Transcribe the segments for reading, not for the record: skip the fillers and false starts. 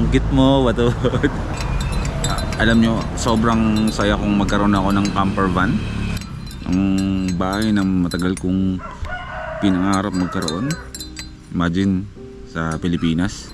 Ang cute mo, Watod. Alam nyo, sobrang saya kong magkaroon ako ng camper van. Ang bahay na matagal kong pinangarap magkaroon. Imagine, sa Pilipinas,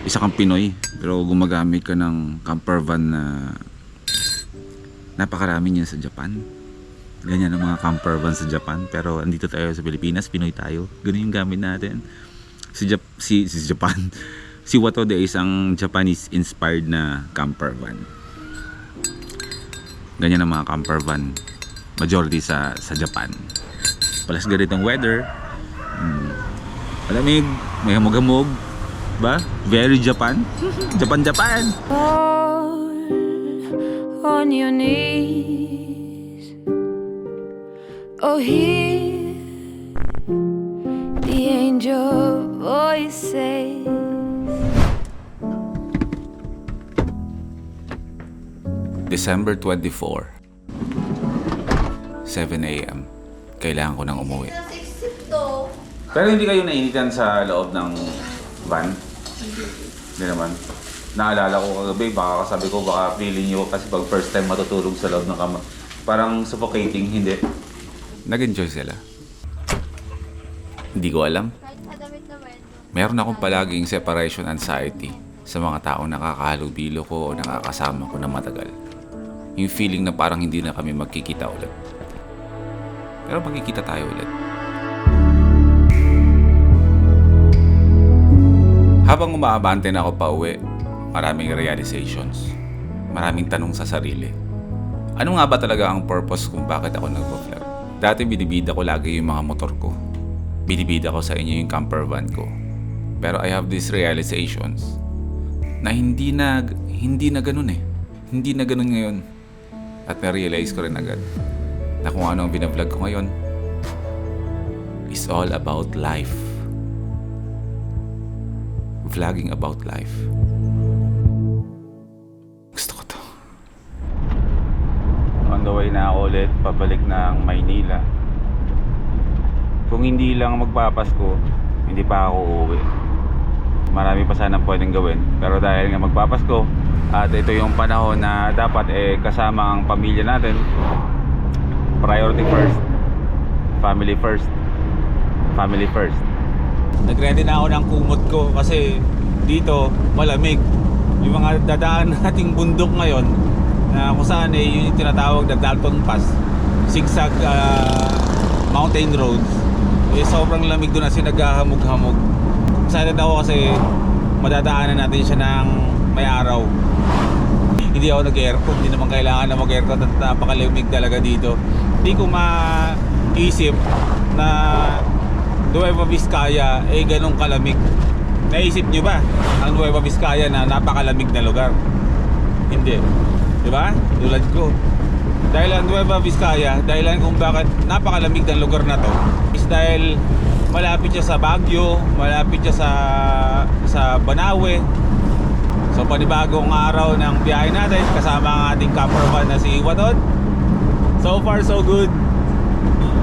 isa kang Pinoy, pero gumagamit ka ng camper van na napakarami niya sa Japan. Ganyan ang mga camper van sa Japan, pero andito tayo sa Pilipinas, Pinoy tayo. Ganun yung gamit natin. Si Japan. Si Watod ay isang Japanese inspired na camper van. Ganyan ang mga camper van. Majority sa Japan. Palas ganitong weather. Malamig, may hamog-hamog. Ba? Very Japan. Japan. On your knees. Oh, hear the angel voices. December 24, 7 a.m. Kailangan ko nang umuwi. Pero hindi kayo nainitan sa loob ng van? Hindi naman. Naalala ko kagabi, baka kasabi ko, baka feeling nyo kasi pag first time matutulog sa loob ng kama. Parang suffocating, hindi. Nag-enjoy sila. Hindi ko alam. Meron akong palaging separation anxiety sa mga taong nakakahalubilo ko o nakakasama ko na matagal. Yung feeling na parang hindi na kami magkikita ulit. Pero magkikita tayo ulit. Habang umaabante na ako pa uwi, maraming realizations. Maraming tanong sa sarili. Ano nga ba talaga ang purpose kung bakit ako nag-vlog? Dati binibida ko lagi yung mga motor ko. Binibida ko sa inyo yung camper van ko. Pero I have these realizations na hindi na ganun eh. Hindi na ganun ngayon. At na-realize ko rin agad na kung ano ang binablog ko ngayon is all about life. Vlogging about life. Gusto ko to. On the way na ako ulit, pabalik ng Maynila. Kung hindi lang magpapasko, hindi pa ako uuwi. Marami pa sanang pwedeng gawin. Pero dahil nga magpapasko, at ito yung panahon na dapat kasama ang pamilya natin. Priority first. Family first. Family first. Nag-ready na ako ng kumot ko kasi dito malamig. Yung mga dadaan nating bundok ngayon na kung saan yung tinatawag na Dalton Pass, zigzag mountain roads, sobrang lamig doon kasi naghahamog-hamog. Excited ako kasi madadaanan natin siya ng may araw. Hindi ako nag-aircon, hindi naman kailangan na mag-aircon at napakalamig talaga dito. Hindi ko maisip na Nueva Vizcaya ganong kalamig. Naisip nyo ba ang Nueva Vizcaya na napakalamig na lugar? Hindi. Diba? Tulad ko. Dahil ang Nueva Vizcaya, dahilan kung bakit napakalamig ng lugar na to is dahil malapit siya sa Baguio, malapit siya sa Banawe. So panibagong araw ng biyahe natin kasama ang ating camper van na si Watod. So far so good.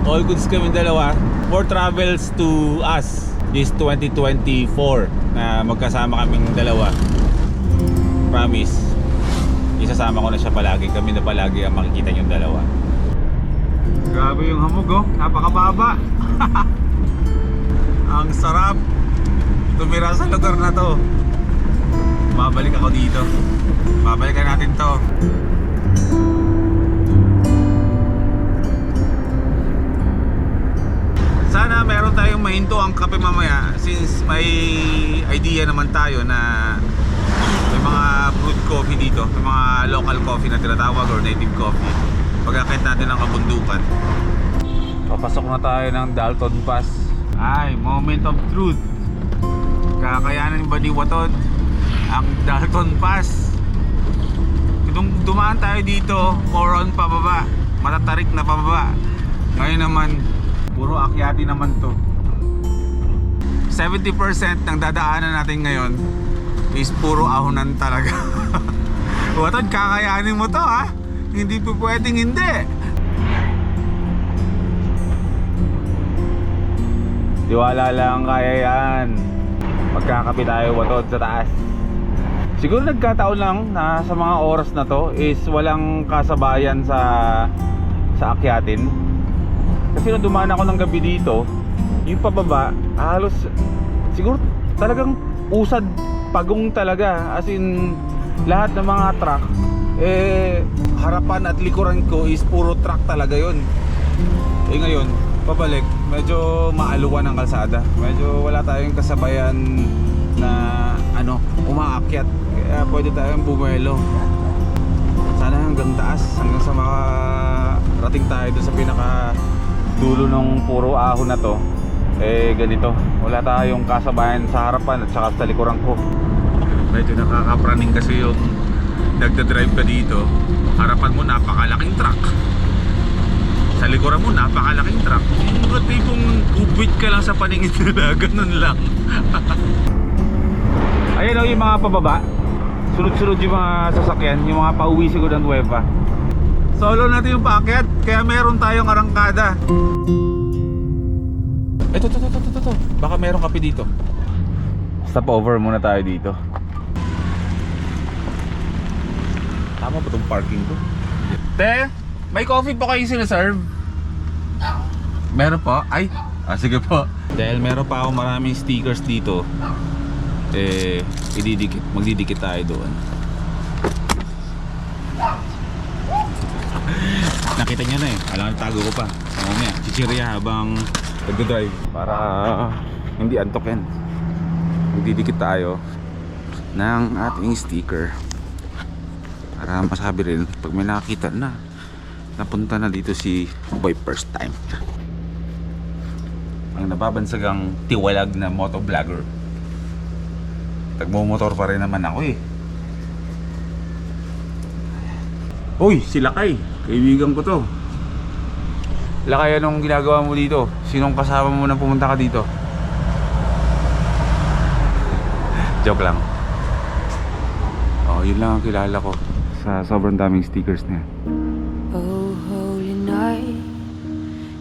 All goods kami dalawa. More travels to us this 2024 na magkasama kaming dalawa. Promise, isasama ko na siya palagi. Kami na palagi ang makikita yung dalawa. Grabe yung hamog, oh. Napakababa. Ang sarap tumira sa lugar na to. Babalik ako dito. Babalikan natin to. Sana meron tayong mahinto ang kape mamaya, since may idea naman tayo na may mga brewed coffee dito, may mga local coffee na tinatawag or native coffee. Pag-akit natin ang kabundukan. Papasok na tayo ng Dalton Pass. Ay, moment of truth. Kakayanan ba ni Watod ang Dalton Pass? Kung dumaan tayo dito, more on pababa, matatarik na pababa. Ngayon naman, puro akyati naman to. 70% ng dadaanan natin ngayon is puro ahonan talaga. Watod, kakayanin mo to, ha? Hindi po pwedeng hindi. Tiwala lang, kaya yan. Magkakapi tayo, Watod, sa taas. Siguro nagkataon lang na sa mga oras na to is walang kasabayan sa akyatin. Kasi nung dumaan ako ng gabi dito, yung pababa, halos siguro talagang usad, pagong talaga. As in, lahat ng mga truck, harapan at likuran ko is puro truck talaga yun. Ngayon, pabalik, medyo maaluwan ang kalsada. Medyo wala tayong kasabayan na umaakyat. Kaya pwede tayong bumelo. Sana hanggang taas, hanggang sa makarating tayo doon sa pinaka dulo ng puro ahon na to. Ganito, wala tayong kasabayan sa harapan at saka sa likuran ko. Medyo nakakapraning kasi yung nagdadrive ka dito. Harapan mo napakalaking truck, sa likuran mo napakalaking truck. Yung mga tipong kubit ka lang sa paningin nila, ganun lang. Ayan o yung mga pababa, sunod-sunod yung mga sasakyan, yung mga pauwi siguro ng Nueva. Solo natin yung paakyat, kaya meron tayong arangkada. Ito. Baka meron kape dito. Stop over muna tayo dito. Tama ba itong parking ko? Te, may coffee po kayo sinaserve? Meron po? Ay, sige po. Dahil meron pa ako maraming stickers dito, magdidikit tayo doon. Nakita niya na alam na tago ko pa. Mamaya, chichirya habang nagdodrive para hindi antokin. Magdidikit tayo ng ating sticker para masabi rin pag may nakakita na napunta na dito si Boy First Time, ang nababansagang tiwalag na motovlogger. Tagmumotor pa rin naman ako Uy, si Lakay, kaibigan ko to. Lakay, anong ginagawa mo dito? Sinong kasama mo na pumunta ka dito? Joke lang. Yun lang ang kilala ko sa sobrang daming stickers niya. Oh, holy night,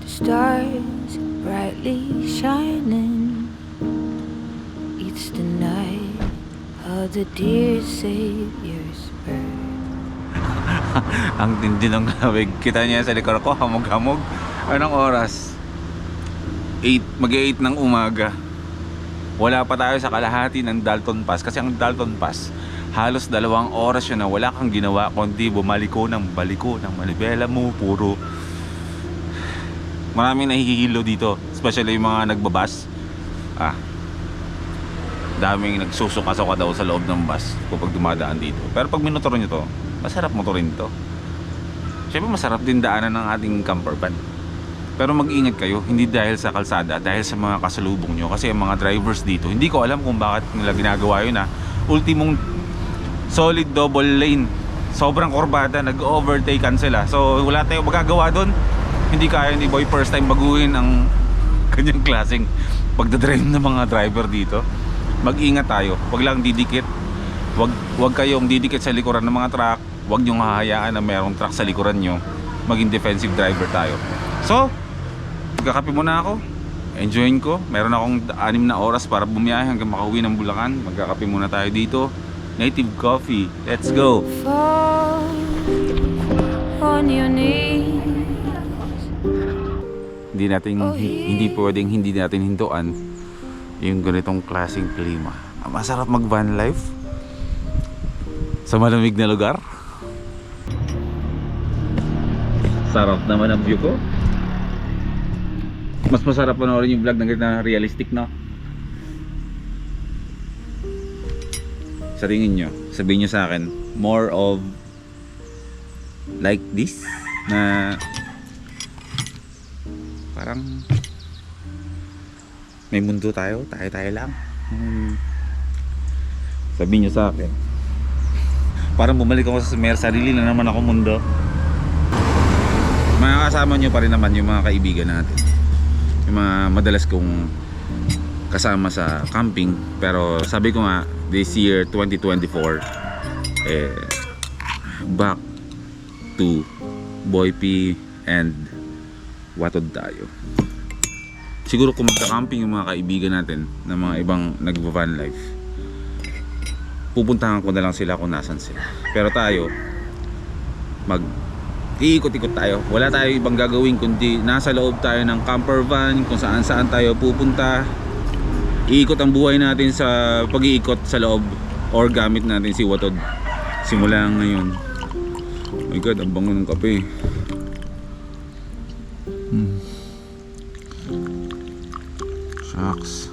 the stars brightly shining. It's the night of the dear Savior's birth. Ang tindi ng kawig. Kita niya sa likod ko, hamog-hamog. Anong oras? 8, mag-8 ng umaga. Wala pa tayo sa kalahati ng Dalton Pass. Kasi ang Dalton Pass, halos 2 oras yun na wala kang ginawa kundi baliko ng manibela mo. Puro maraming nahihilo dito, especially yung mga nagbabas. Daming nagsusuka-suka daw sa loob ng bus kapag dumadaan dito. Pero pag minotor nyo to, masarap motorin to. Siyempre masarap din daanan ng ating camper van. Pero mag-ingat kayo, hindi dahil sa kalsada, dahil sa mga kasalubong nyo. Kasi ang mga drivers dito, hindi ko alam kung bakit nila ginagawa yun ultimong solid double lane, sobrang kurbada, nag-overtakean sila. So wala tayong magagawa doon. Hindi kaya ni Boy First Time baguhin ang kanyang klaseng pagdadrive ng mga driver dito. Mag-ingat tayo, wag lang didikit. Wag kayong didikit sa likuran ng mga truck. Wag nyong hahayaan na mayroong truck sa likuran nyo. Maging defensive driver tayo. So, magkakape muna ako. Enjoyin ko. Meron akong 6 na oras para bumiyahe hanggang makauwi ng Bulacan. Magkakape muna tayo dito. Native coffee. Let's go. Fall on your knees. Hindi pwedeng hindi natin hintuan yung ganitong klaseng klima. Masarap mag van life sa malamig na lugar. Sarap naman ang view ko. Mas masarap panoorin yung vlog ng ganito na realistic, no? Saringin nyo, sabihin nyo sa akin, more of like this na parang may mundo tayo lang. Sabihin nyo sa akin, parang bumalik ako sa sarili na naman ako mundo. Makakasama nyo pa rin naman yung mga kaibigan natin, yung mga madalas kong kasama sa camping. Pero sabi ko nga, this year 2024, back to Boy P and Watod tayo. Siguro kung magka-camping yung mga kaibigan natin na mga ibang nagva-van life, pupuntahan ko na lang sila kung nasan sila. Pero tayo, iikot-ikot tayo. Wala tayo ibang gagawin kundi nasa loob tayo ng camper van, kung saan saan tayo pupunta. Iikot ang buhay natin sa pag-iikot sa loob, or gamit natin si Watod simula ngayon. Oh my god, ang bango ng kape. Shucks.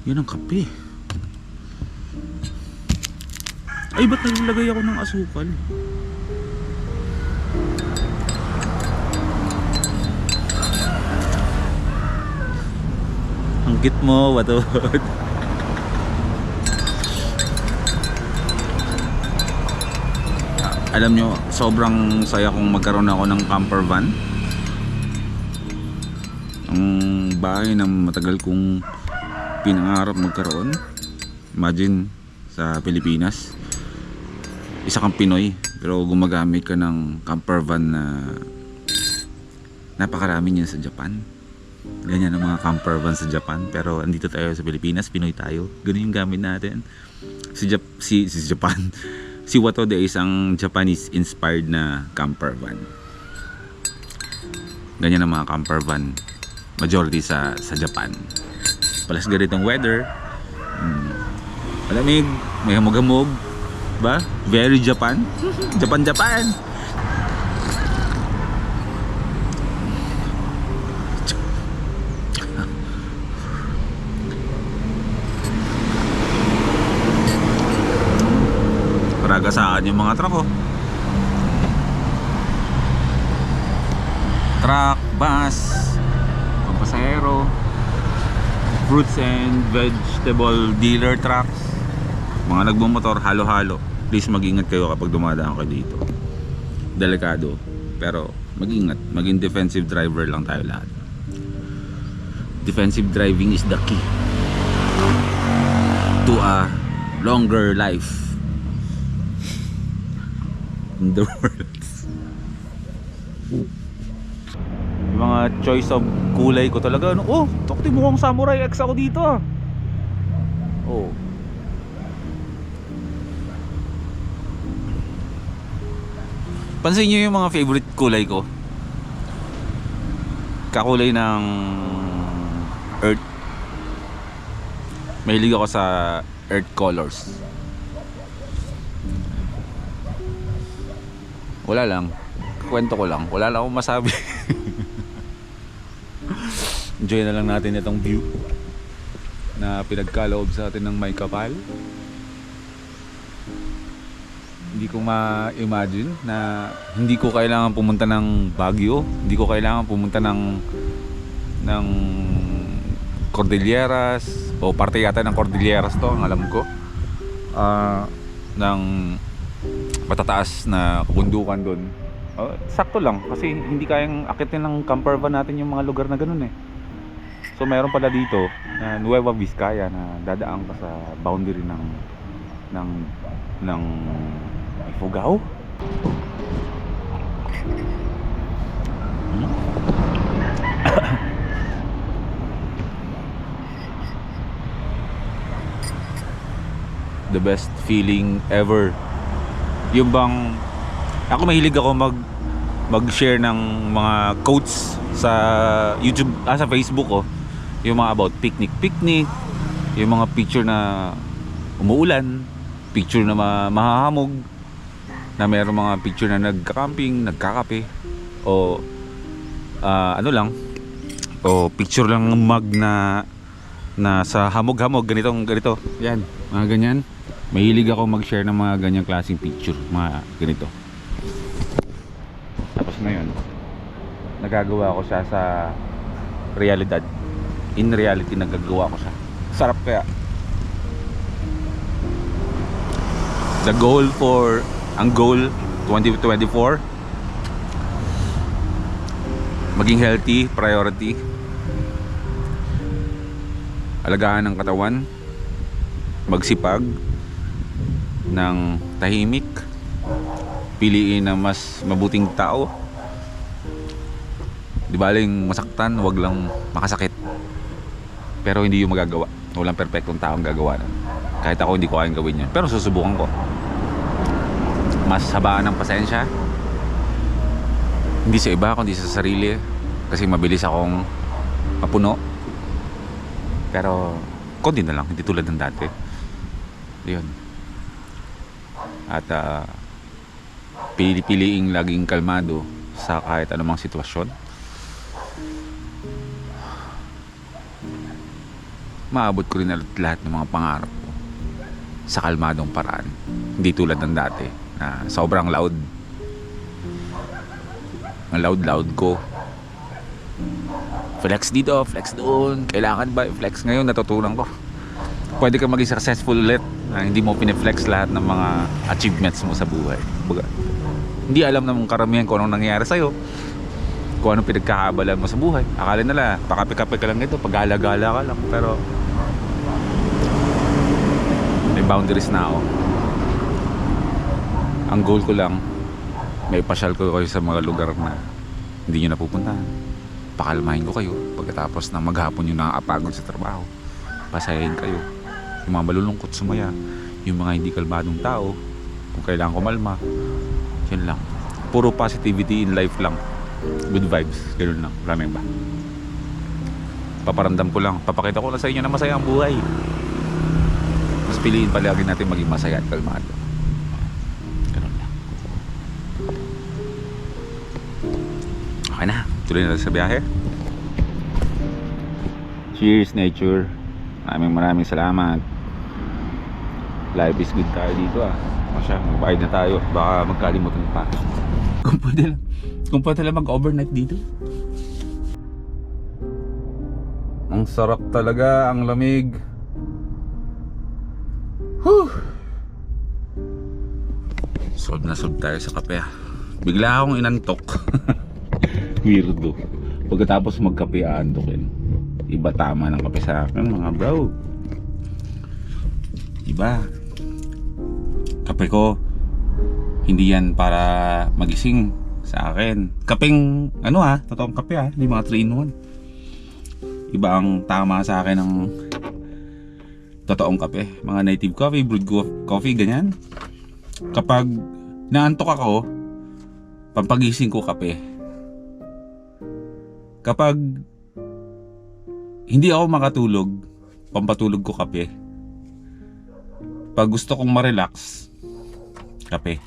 Yan ang kape. Ay, ba't naglalagay ako ng asukal? Ang cute mo, Watod. Alam nyo, sobrang saya kong magkaroon ako ng camper van. Ang bahay na matagal kong pinangarap magkaroon. Imagine, sa Pilipinas, isa kang Pinoy pero gumagamit ka ng camper van na napakarami niyan sa Japan. Ganyan ang mga camper van sa Japan, pero andito tayo sa Pilipinas, Pinoy tayo. Ganun yung gamit natin. Si Japan. Si Watod ay isang Japanese inspired na camper van. Ganyan ang mga camper van majority sa Japan. Palas ganitong weather, malamig, may hamog-hamog, ba? Very Japan. Japan. Ragasaan yung mga truck, oh. Truck, bus, pampasahero, fruits and vegetable dealer trucks, mga nagmumotor, halo-halo. Please mag-ingat kayo kapag dumadaan kayo dito. Delikado, pero mag-ingat. Maging defensive driver lang tayo lahat. Defensive driving is the key to a longer life in the world. Yung mga choice of kulay ko talaga, ano? Oh, takti mukhang Samurai X ako dito, ah. Oh. Pansin nyo yung mga favorite kulay ko. Kakulay ng Earth. Mahilig ako sa Earth colors. Wala lang. Kwento ko lang. Wala lang akong masabi. Enjoy na lang natin itong view na pinagkaloob sa atin ng may kapal. Hindi ko ma-imagine na hindi ko kailangan pumunta ng Baguio. Hindi ko kailangan pumunta ng Cordilleras, o parte yata ng Cordilleras to, ang alam ko. Ng matataas na bundukan doon. Sakto lang kasi hindi kayang akitin ng camper van natin yung mga lugar na ganun, eh. So mayroon pala dito na Nueva Vizcaya na dadaan ka sa boundary ng Ifugao. The best feeling ever. Yung bang ako mahilig ako mag-share ng mga quotes sa YouTube, sa Facebook, oh. Yung mga about picnic, yung mga picture na umuulan, picture na mahahamog, na mayroong mga picture na nagka-camping, nagkakape, o ano lang, o picture lang ng mug na sa hamog-hamog, ganito, yan, mga ganyan. Mahilig ako mag-share ng mga ganyang klaseng picture, mga ganito. Tapos ngayon, nagagawa ko siya sa realidad. In reality, nagagawa ko siya. Sarap kaya. Ang goal 2024, maging healthy, priority. Alagaan ng katawan, magsipag ng tahimik, piliin ng mas mabuting tao. Di baling masaktan, wag lang makasakit. Pero hindi yung magagawa. Walang perfectong taong gagawa nun. Kahit ako hindi ko kayang gawin yun, pero susubukan ko. Mas habaan ng pasensya, hindi sa iba kundi sa sarili, kasi mabilis akong mapuno. Pero konti na lang, hindi tulad ng dati. Yun. At piliing laging kalmado sa kahit anumang sitwasyon. Maabot ko rin lahat ng mga pangarap ko sa kalmadong paraan. Hindi tulad ng dati na sobrang loud. Ang loud ko. Flex dito, flex doon. Kailangan ba i-flex? Ngayon natutunan ko. Pwede kang maging successful ulit na hindi mo piniflex lahat ng mga achievements mo sa buhay. Baga, hindi alam ng karamihan kung anong nangyayari sa'yo. Kung anong pinagkakabalan mo sa buhay. Akala nila, pakapi-kapi ka lang ito, pag-gala-gala ka lang. Pero may boundaries na ako. Ang goal ko lang, may pasyal ko kayo sa mga lugar na hindi nyo napupuntahan. Pakalmahin ko kayo pagkatapos na maghapon yung nakakapagod sa trabaho. Pasayahin kayo. Yung mga malulungkot, sumaya. Yung mga hindi kalmadong tao, kung kailangan kumalma, yun lang. Puro positivity in life lang. Good vibes, ganoon lang. Maraming ba? Paparamdam ko lang, papakita ko lang sa inyo na masaya ang buhay. Mas piliin palagi natin maging masaya at kalmado. Ganoon lang. Okay na, tuloy na sa biyahe. Cheers nature. Maraming salamat. Life is good tayo dito Masya, magbayad na tayo. Baka magkalimutan pa. Kung pwede lang mag-overnight dito. Ang sarap talaga, ang lamig. Whew. Solve na solve tayo sa kape Bigla akong inantok. Weirdo. Pagkatapos magkape aantokin. Iba tama ng kape sa akin mga bro. Iba. Kape ko hindi yan para magising sa akin. Kapeng totoong kape hindi mga 3-in-1. Iba ang tama sa akin ng totoong kape. Mga native coffee, brewed coffee, ganyan. Kapag naantok ako, pampagising ko kape. Kapag hindi ako makatulog, pampatulog ko kape. Pag gusto kong ma-relax, kape.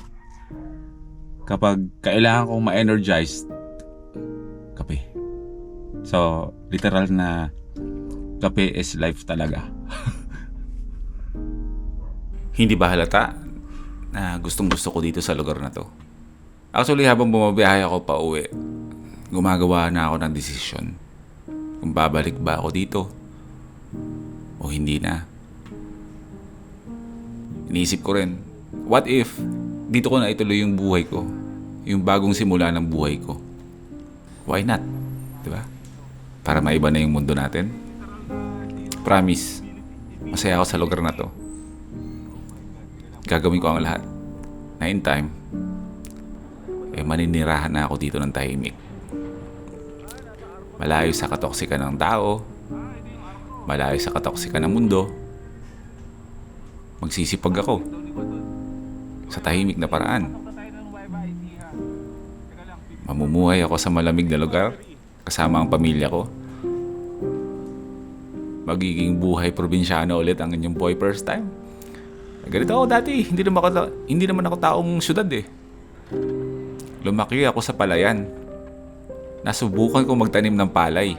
Kapag kailangan kong ma-energize, kape. So, literal na kape is life talaga. Hindi ba halata na gustong gusto ko dito sa lugar na to? Actually, habang bumabiyahe ako pa uwi, gumagawa na ako ng desisyon kung babalik ba ako dito o hindi na. Iniisip ko rin, what if dito ko na ituloy yung buhay ko, yung bagong simula ng buhay ko? Why not? Diba? Para maiba na yung mundo natin. Promise, masaya ako sa lugar na to. Gagawin ko ang lahat na in time maninirahan na ako dito ng tahimik. Malayo sa katoksikan ng tao, malayo sa katoksikan ng mundo. Magsisipag ako sa tahimik na paraan. Mamumuhay ako sa malamig na lugar kasama ang pamilya ko. Magiging buhay probinsyano ulit ang inyong boy first time. Ganito ako dati, hindi naman ako taong syudad Lumaki ako sa palayan. Nasubukan ko magtanim ng palay.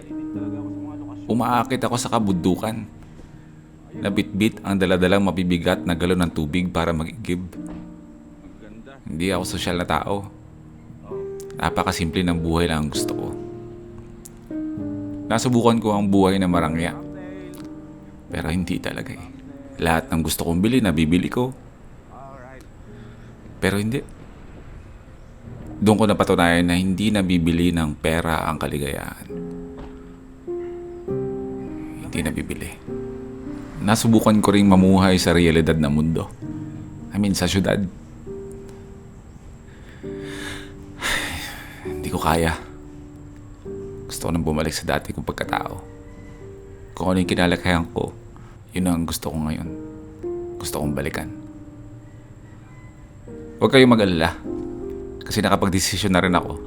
Umaakit ako sa kabundukan. Nabitbit ang daladalang mabibigat na galon ng tubig para mag-igib. Hindi ako sosyal na tao. Napakasimple ng buhay lang ang gusto ko. Nasubukan ko ang buhay na marangya. Pero hindi talaga Lahat ng gusto kong bili, nabibili ko. Pero hindi. Doon ko napatunayan na hindi nabibili ng pera ang kaligayahan. Hindi nabibili. Nasubukan ko ring mamuhay sa realidad ng mundo. Sa syudad. kaya. Gusto ko nang bumalik sa dati kong pagkatao. Kung ano yung kinalakayan ko, yun ang gusto ko ngayon. Gusto kong balikan. Huwag kayong mag-alala. Kasi nakapag-desisyon na rin ako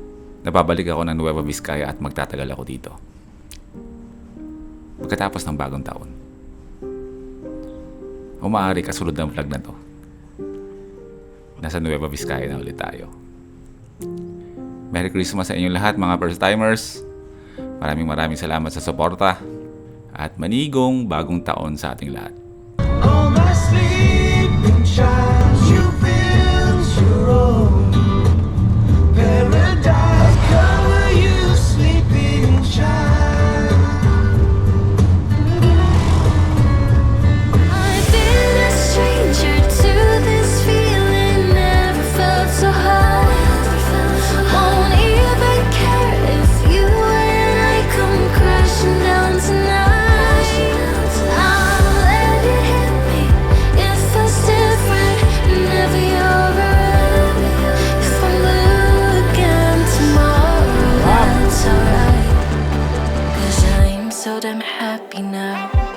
na babalik ako ng Nueva Vizcaya at magtatagal ako dito. Pagkatapos ng bagong taon. O maaari kasunod ng vlog na to. Nasa Nueva Vizcaya na ulit tayo. Merry Christmas sa inyong lahat mga first timers. Maraming salamat sa suporta. At manigong bagong taon sa ating lahat. All my sleeping child, you built your own paradise. Cover you, sleeping child. I've been a stranger to this feeling, never felt so high. Won't even care if you and I come crashing down tonight. I'll let it hit me. It feels different whenever you're around. If I'm blue again tomorrow, that's alright. 'Cause I'm so damn happy now.